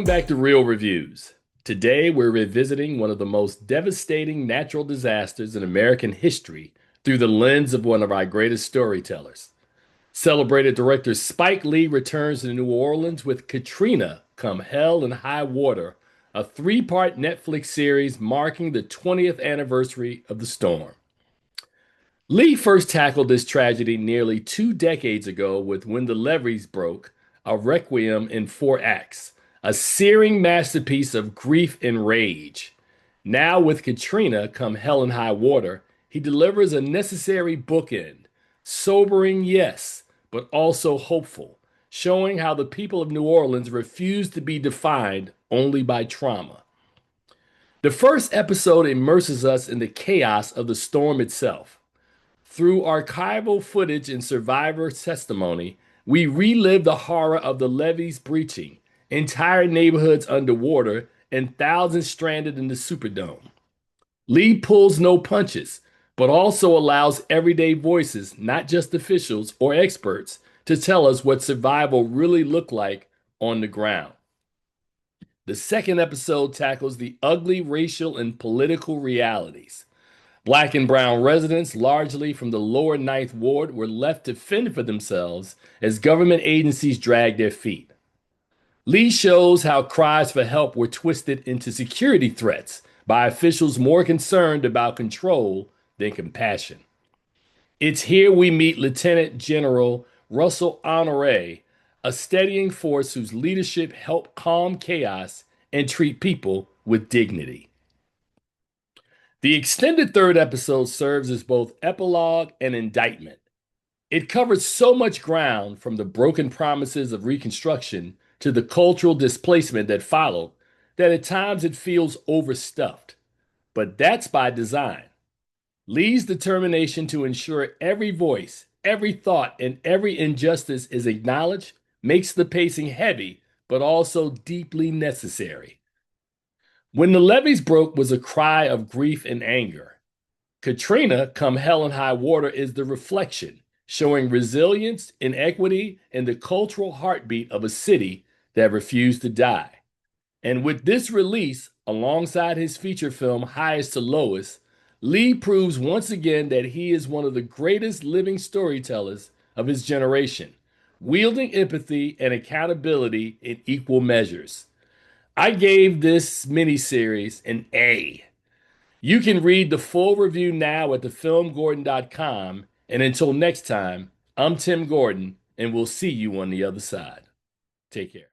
Welcome back to Real Reviews. Today, we're revisiting one of the most devastating natural disasters in American history through the lens of one of our greatest storytellers. Celebrated director Spike Lee returns to New Orleans with Katrina Come Hell and High Water, a three-part Netflix series marking the 20th anniversary of the storm. Lee first tackled this tragedy nearly 2 decades ago with When the Levees Broke, a requiem in 4 acts, a searing masterpiece of grief and rage. Now, with Katrina Come Hell and High Water, he delivers a necessary bookend, sobering, yes, but also hopeful, showing how the people of New Orleans refuse to be defined only by trauma. The first episode immerses us in the chaos of the storm itself. Through archival footage and survivor testimony, we relive the horror of the levees breaching, entire neighborhoods underwater, and thousands stranded in the Superdome. Lee pulls no punches, but also allows everyday voices, not just officials or experts, to tell us what survival really looked like on the ground. The second episode tackles the ugly racial and political realities. Black and brown residents, largely from the lower Ninth Ward, were left to fend for themselves as government agencies dragged their feet. Lee shows how cries for help were twisted into security threats by officials more concerned about control than compassion. It's here we meet Lieutenant General Russell Honore, a steadying force whose leadership helped calm chaos and treat people with dignity. The extended third episode serves as both epilogue and indictment. It covers so much ground, from the broken promises of Reconstruction to the cultural displacement that followed, that at times it feels overstuffed. But that's by design. Lee's determination to ensure every voice, every thought, and every injustice is acknowledged makes the pacing heavy, but also deeply necessary. When the levees broke was a cry of grief and anger. Katrina, Come Hell and High Water, is the reflection, showing resilience, inequity, and the cultural heartbeat of a city that refused to die. And with this release, alongside his feature film Highest to Lowest, Lee proves once again that he is one of the greatest living storytellers of his generation, wielding empathy and accountability in equal measures. I gave this miniseries an A. You can read the full review now at thefilmgordon.com. And until next time, I'm Tim Gordon, and we'll see you on the other side. Take care.